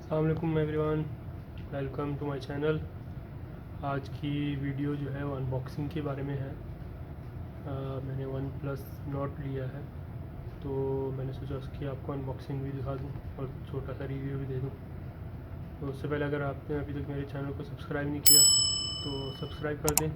अस्सलाम वालेकुम everyone, welcome to my channel. आज की वीडियो जो है वो अनबॉक्सिंग के बारे में है। मैंने वन प्लस नॉट लिया है, तो मैंने सोचा उसकी आपको अनबॉक्सिंग भी दिखा दूं और छोटा सा रिव्यू भी दे दूं। तो उससे पहले अगर आपने अभी तक मेरे चैनल को सब्सक्राइब नहीं किया तो सब्सक्राइब कर दें।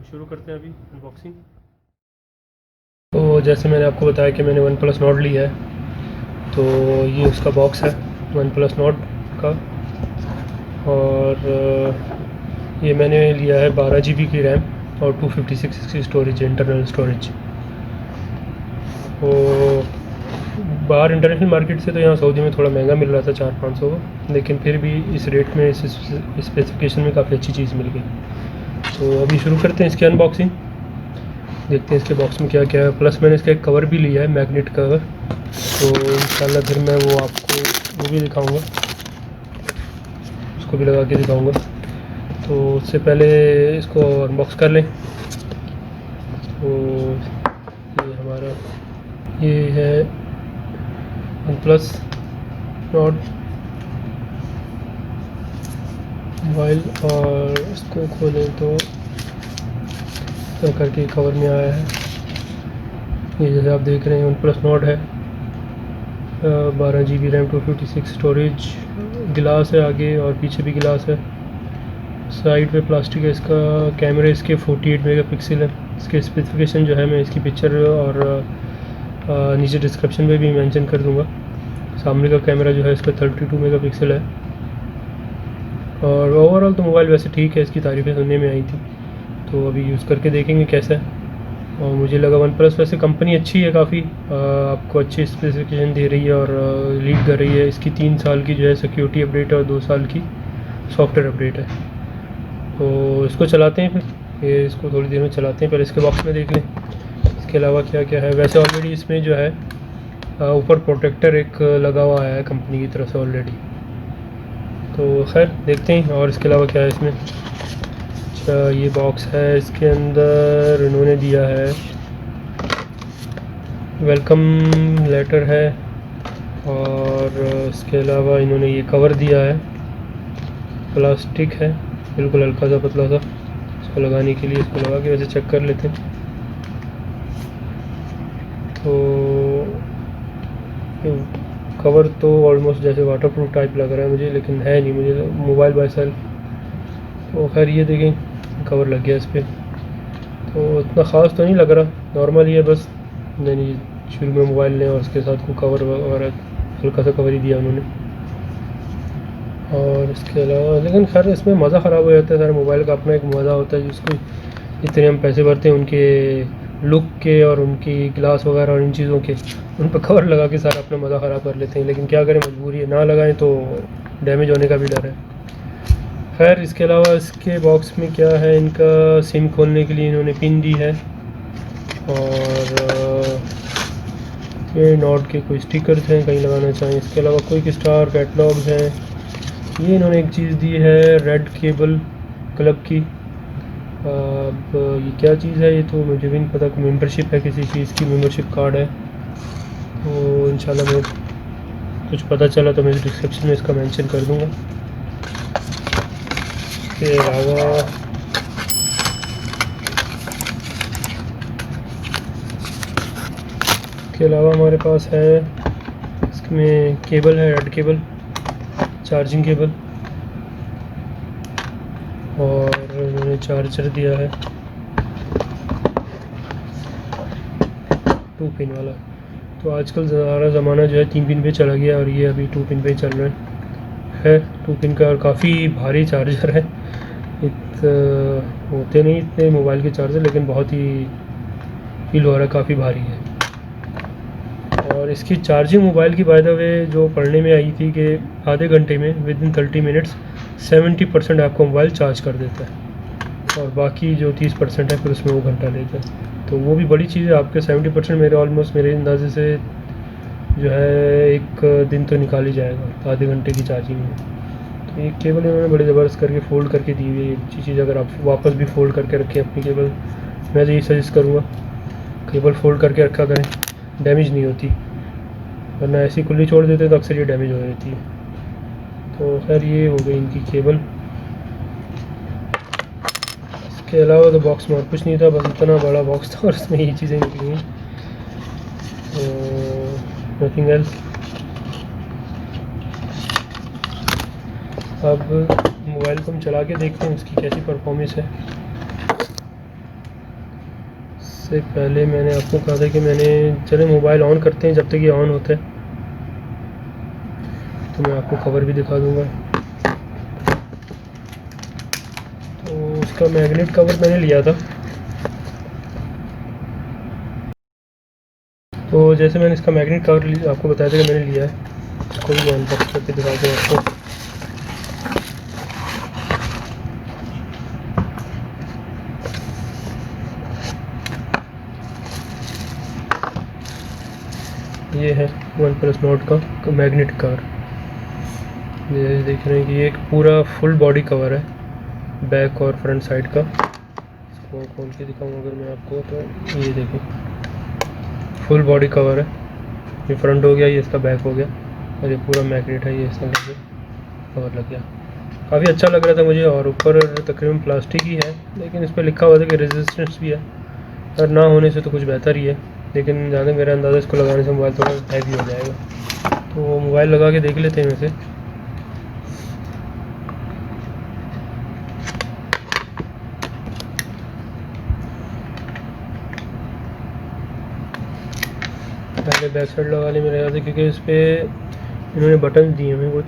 शुरू करते हैं अभी अनबॉक्सिंग। तो जैसे मैंने आपको बताया कि मैंने वन प्लस नॉट लिया है, तो ये उसका बॉक्स है वन प्लस नॉट का। और ये मैंने लिया है 12 GB की रैम और 256 की स्टोरेज, इंटरनल स्टोरेज। तो बाहर इंटरनेशनल मार्केट से तो यहाँ सऊदी में थोड़ा महंगा मिल रहा था 400-500 का, लेकिन फिर भी इस रेट में, इस स्पेसिफिकेशन में काफ़ी अच्छी चीज़ मिल गई। तो अभी शुरू करते हैं इसकी अनबॉक्सिंग, देखते हैं इसके बॉक्स में क्या क्या है। प्लस मैंने इसका एक कवर भी लिया है, मैग्नेट कवर, तो इंशाल्लाह फिर मैं वो आपको वो भी दिखाऊँगा, उसको भी लगा के दिखाऊँगा। तो उससे पहले इसको अनबॉक्स कर लें। तो ये हमारा ये है वन प्लस नॉट मोबाइल, और इसको खोलें तो करके कवर में आया है। ये जैसे आप देख रहे हैं वन प्लस नॉट है, 12 GB रैम, 256 स्टोरेज, गिलास है आगे और पीछे भी गिलास है, साइड पे प्लास्टिक है। इसका कैमरे इसके 48 मेगापिक्सल है। इसके स्पेसिफिकेशन जो है मैं इसकी पिक्चर और नीचे डिस्क्रिप्शन में भी मेंशन कर दूंगा। सामने का कैमरा जो है इसका 32 मेगापिक्सल है। और ओवरऑल तो मोबाइल वैसे ठीक है, इसकी तारीफ़ें सुनने में आई थी, तो अभी यूज़ करके देखेंगे कैसा है। और मुझे लगा वन प्लस वैसे कंपनी अच्छी है काफ़ी, आपको अच्छी स्पेसिफिकेशन दे रही है और लीड कर रही है। इसकी 3 साल की जो है सिक्योरिटी अपडेट है और 2 साल की सॉफ्टवेयर अपडेट है। तो इसको चलाते हैं, फिर ये इसको थोड़ी देर में चलाते हैं। पहले इसके बॉक्स में देख लें इसके अलावा क्या क्या है। वैसे ऑलरेडी इसमें जो है ऊपर प्रोटेक्टर एक लगा हुआ है कंपनी की तरफ से ऑलरेडी, तो खैर देखते हैं और इसके अलावा क्या है इसमें। अच्छा, ये बॉक्स है, इसके अंदर इन्होंने दिया है वेलकम लेटर है, और इसके अलावा इन्होंने ये कवर दिया है, प्लास्टिक है बिल्कुल हल्का सा पतला सा, इसको लगाने के लिए। इसको लगा के वैसे चेक कर लेते हैं। तो कवर तो ऑलमोस्ट जैसे वाटरप्रूफ टाइप लग रहा है मुझे, लेकिन है नहीं, मुझे मोबाइल बाय सेल्फ। तो खैर ये देखें कवर लग गया इस पर, तो इतना ख़ास तो नहीं लग रहा, नॉर्मल ही है बस। नहीं, शुरू में मोबाइल लें और उसके साथ को कवर वगैरह हल्का सा कवर ही दिया उन्होंने। और इसके अलावा लेकिन खैर इसमें मज़ा ख़राब हो जाता है, सारे मोबाइल का अपना एक मज़ा होता है जिसको इतने हम पैसे भरते हैं उनके लुक के और उनकी ग्लास वगैरह और इन चीज़ों के, उन पर कवर लगा के सारा अपना मज़ा ख़राब कर लेते हैं। लेकिन क्या करें, मजबूरी है, ना लगाएं तो डैमेज होने का भी डर है। खैर इसके अलावा इसके बॉक्स में क्या है, इनका सिम खोलने के लिए इन्होंने पिन दी है, और ये नॉट के कोई स्टिकर्स हैं कहीं लगाना चाहें। इसके अलावा क्विक स्टार कैटलॉग्स हैं। ये इन्होंने एक चीज़ दी है रेड केबल क्लब की। अब ये क्या चीज़ है ये तो मुझे भी नहीं पता, मेंबरशिप है किसी चीज़ की, मेंबरशिप कार्ड है। तो इंशाल्लाह मैं कुछ पता चला तो मैं डिस्क्रिप्शन में इसका मेंशन कर दूंगा। इसके अलावा हमारे पास है, इसमें केबल है, रेड केबल, चार्जिंग केबल, और उन्होंने चार्जर दिया है 2 पिन वाला। तो आजकल सारा ज़माना जो है 3 पिन पे चला गया और ये अभी 2 पिन पे चल रहा है 2 पिन का, और काफ़ी भारी चार्जर है। होते नहीं इतने मोबाइल के चार्जर, लेकिन बहुत ही फील हो रहा है, काफ़ी भारी है। और इसकी चार्जिंग मोबाइल की बाय द वे जो पढ़ने में आई थी कि आधे घंटे में, विद इन 30 मिनट्स 70% आपको मोबाइल चार्ज कर देता है, और बाकी जो 30% है फिर उसमें वो घंटा लेता है। तो वो भी बड़ी चीज़ है, आपके 70% मेरे अंदाजे से जो है 1 दिन तो निकाल ही जाएगा आधे घंटे की चार्जिंग में। तो ये केबल इन्होंने बड़ी ज़बरदस्त करके फ़ोल्ड करके दी हुई है, अच्छी चीज़। अगर आप वापस भी फ़ोल्ड करके रखें अपनी केबल, मैं तो यही सजेस्ट करूँगा केबल फ़ोल्ड करके रखा करें, डैमेज नहीं होती, वरना ऐसी खुली छोड़ देते तो अक्सर ये डैमेज हो जाती है। तो खैर ये हो गई इनकी केबल। इसके अलावा तो बॉक्स में और कुछ नहीं था, बस इतना बड़ा बॉक्स था और इसमें ये चीज़ें निकली हैं, नथिंग एल्स। अब मोबाइल को हम चला के देखते हैं उसकी कैसी परफॉर्मेंस है। इससे पहले मैंने आपको कहा था कि चले मोबाइल ऑन करते हैं, जब तक ये ऑन होता है तो मैं आपको कवर भी दिखा दूंगा। तो उसका मैग्नेट कवर मैंने लिया था, तो जैसे मैंने इसका मैग्नेट कवर आपको बताया था कि मैंने लिया है, इसको भी अनबॉक्स करके दिखाते हैं आपको। ये है OnePlus Nord का मैग्नेट कवर। ये देख रहे हैं कि ये एक पूरा फुल बॉडी कवर है, बैक और फ्रंट साइड का। इसको खोल के दिखाऊँ अगर मैं आपको, तो ये देखिए फुल बॉडी कवर है। ये फ्रंट हो गया, ये इसका बैक हो गया, और ये पूरा मैग्नेट है, ये इसका कवर लग गया। काफ़ी अच्छा लग रहा था मुझे, और ऊपर तकरीबन प्लास्टिक ही है, लेकिन इस पर लिखा हुआ था कि रेजिस्टेंस भी है, और ना होने से तो कुछ बेहतर ही है। लेकिन ज़्यादा मेरा अंदाज़ा इसको लगाने से मोबाइल थोड़ा हैवी हो जाएगा। तो मोबाइल लगा के देख लेते हैं वैसे। पहले बैक साइड लगा ली मेरे ख्याल से, क्योंकि इस पर इन्होंने बटन दिए हैं कुछ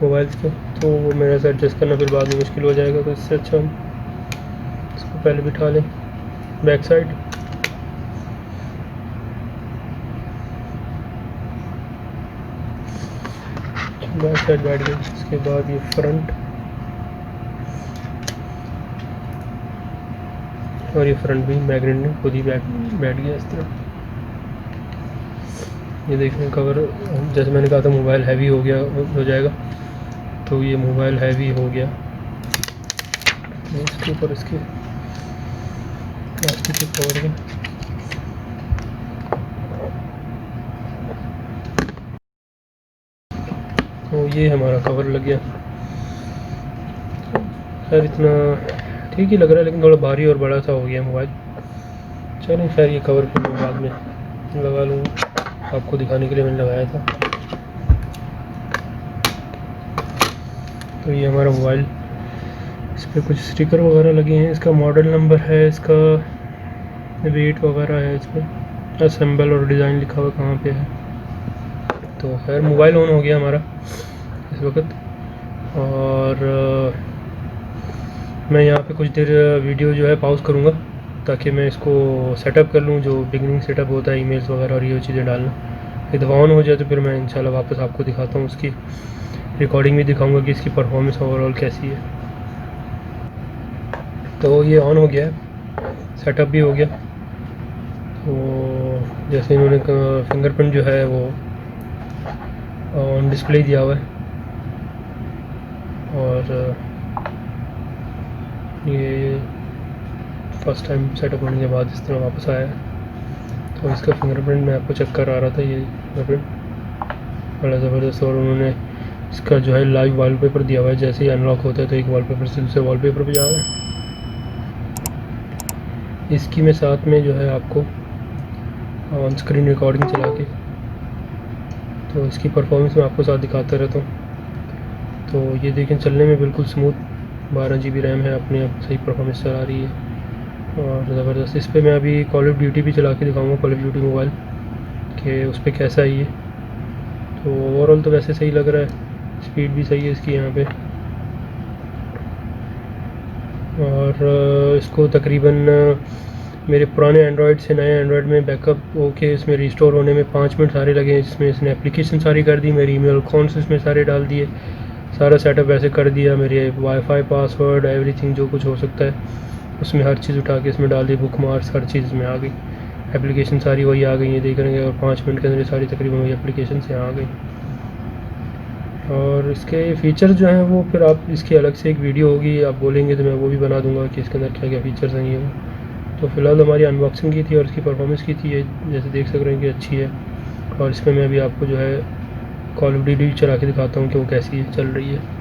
मोबाइल्स के, तो वो मेरे से एडजस्ट करना फिर बाद में मुश्किल हो जाएगा। तो इससे अच्छा हम इसको पहले बिठा लें बैक साइड। बैक साइड बैठ गई। इसके बाद ये फ्रंट, और ये फ्रंट भी मैग्नेट ने खुद ही बैठ गया इस तरह। ये देखने कवर, जैसे मैंने कहा था मोबाइल हैवी हो जाएगा, तो ये मोबाइल हैवी हो गया। इसके ऊपर इसके प्लास्टिक के कवर में तो ये हमारा कवर लग गया। खैर इतना ठीक ही लग रहा है, लेकिन थोड़ा भारी और बड़ा सा हो गया मोबाइल। चलिए खैर ये कवर फिर मैं बाद में लगा लूँगा, आपको दिखाने के लिए मैंने लगाया था। तो ये हमारा मोबाइल, इस पर कुछ स्टिकर वगैरह लगे हैं, इसका मॉडल नंबर है, इसका वेट वगैरह है, इस पर असेंबल और डिज़ाइन लिखा हुआ कहाँ पे है। तो खैर मोबाइल ऑन हो गया हमारा इस वक्त, और मैं यहाँ पे कुछ देर वीडियो जो है पॉज करूँगा, ताकि मैं इसको सेटअप कर लूँ, जो बिगनिंग सेटअप होता है, ईमेल्स वगैरह और ये चीज़ें डालना। ये दफ़ा ऑन हो जाए तो फिर मैं इंशाल्लाह वापस आपको दिखाता हूँ, उसकी रिकॉर्डिंग भी दिखाऊंगा कि इसकी परफॉर्मेंस ओवरऑल कैसी है। तो ये ऑन हो गया है, सेटअप भी हो गया। तो जैसे इन्होंने फिंगरप्रिंट जो है वो ऑन डिस्प्ले दिया हुआ है, और ये फर्स्ट टाइम सेटअप होने के बाद इस तरह वापस आया है। तो इसका फिंगरप्रिंट मैं आपको चेक कर रहा था, ये फिंगरप्रिंट बड़ा ज़बरदस्त, और उन्होंने इसका जो है लाइव वॉलपेपर दिया हुआ है। जैसे ही अनलॉक होता है तो एक वॉलपेपर से दूसरे वॉलपेपर पे जा रहा है। इसकी मैं साथ में जो है आपको ऑन स्क्रीन रिकॉर्डिंग चला के, तो इसकी परफॉर्मेंस मैं आपको साथ दिखाता रहता हूँ। तो ये देखें चलने में बिल्कुल स्मूथ, 12 GB रैम है, अपने आप सही परफॉर्मेंस चला रही है और ज़बरदस्त। इस पर मैं अभी कॉल ऑफ ड्यूटी भी चला के दिखाऊँगा, कॉल ऑफ ड्यूटी मोबाइल के उस पर कैसा है ये। तो ओवरऑल तो वैसे सही लग रहा है, स्पीड भी सही है इसकी यहाँ पे, और इसको तकरीबन मेरे पुराने एंड्रॉयड से नए एंड्रॉयड में बैकअप होके इसमें रिस्टोर होने में 5 मिनट सारे लगे हैं, जिसमें इसने एप्लीकेशन सारी कर दी, मेरी ईमेल अकाउंट्स इसमें सारे डाल दिए, सारा सेटअप ऐसे कर दिया, मेरे वाईफाई पासवर्ड एवरीथिंग जो कुछ हो सकता है उसमें हर चीज़ उठा के इसमें डाल दी, बुक मार्क्स हर चीज़ में आ गई, एप्लीकेशन सारी वही आ गई है, देख रहे हैं। और 5 मिनट के अंदर सारी तकरीबन वही एप्लीकेशन से आ गई। और इसके फ़ीचर जो हैं वो फिर आप इसकी अलग से एक वीडियो होगी, आप बोलेंगे तो मैं वो भी बना दूंगा कि इसके अंदर क्या क्या फ़ीचर्स हैं ये। तो फ़िलहाल हमारी अनबॉक्सिंग की थी और इसकी परफॉर्मेंस की थी, ये जैसे देख सक रहे हैं कि अच्छी है। और इसमें मैं अभी आपको जो है कॉल ऑफ ड्यूटी चला के दिखाता हूँ कि वो कैसी चल रही है।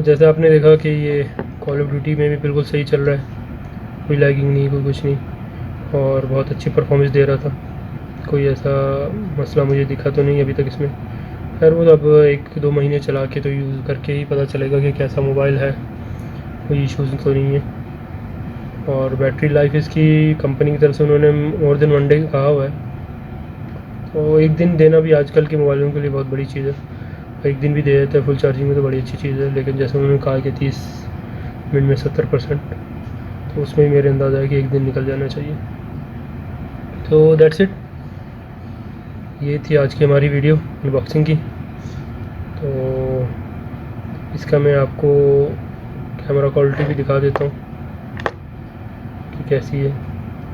जैसे आपने देखा कि ये कॉल ऑफ ड्यूटी में भी बिल्कुल सही चल रहा है, कोई लैगिंग नहीं, कोई कुछ नहीं, और बहुत अच्छी परफॉर्मेंस दे रहा था। कोई ऐसा मसला मुझे दिखा तो नहीं अभी तक इसमें। खैर वो अब 1-2 महीने चला के तो यूज़ करके ही पता चलेगा कि कैसा मोबाइल है, कोई इश्यूज़ तो नहीं है। और बैटरी लाइफ इसकी कंपनी की तरफ से उन्होंने मोर देन 1 डे कहा हुआ है, तो एक दिन देना भी आजकल के मोबाइलों के लिए बहुत बड़ी चीज़ है। एक दिन भी दे देते हैं फुल चार्जिंग में तो बड़ी अच्छी चीज़ है, लेकिन जैसे उन्होंने कहा कि 30 मिनट में 70%, तो उसमें ही मेरे अंदाज़ा है कि एक दिन निकल जाना चाहिए। तो दैट्स इट, ये थी आज की हमारी वीडियो अनबॉक्सिंग की। तो इसका मैं आपको कैमरा क्वालिटी भी दिखा देता हूँ कि कैसी है।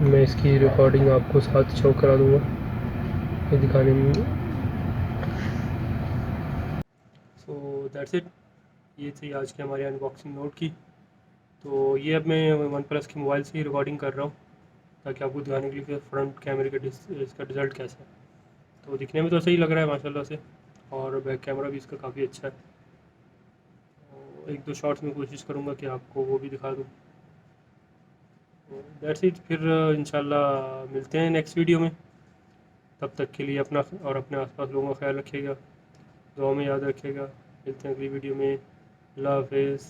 मैं इसकी रिकॉर्डिंग आपको साथ शो करा दूँगा ये दिखाने में। सो दैट्स इट, ये थी आज की हमारी अनबॉक्सिंग नोट की। तो ये अब मैं वन प्लस की मोबाइल से ही रिकॉर्डिंग कर रहा हूँ ताकि आपको दिखाने के लिए कि फ्रंट कैमरे का इसका रिज़ल्ट कैसा है। तो दिखने में तो सही लग रहा है माशाल्लाह से, और बैक कैमरा भी इसका काफ़ी अच्छा है। तो 1-2 शॉट्स में कोशिश करूँगा कि आपको वो भी दिखा दूँ। तो दैट्स इट, फिर इंशाल्लाह मिलते हैं नेक्स्ट वीडियो में। तब तक के लिए अपना और अपने आसपास लोगों का ख्याल रखिएगा, दुआ में याद रखिएगा। मिलते हैं अगली वीडियो में। अल्लाह हाफ़िज़।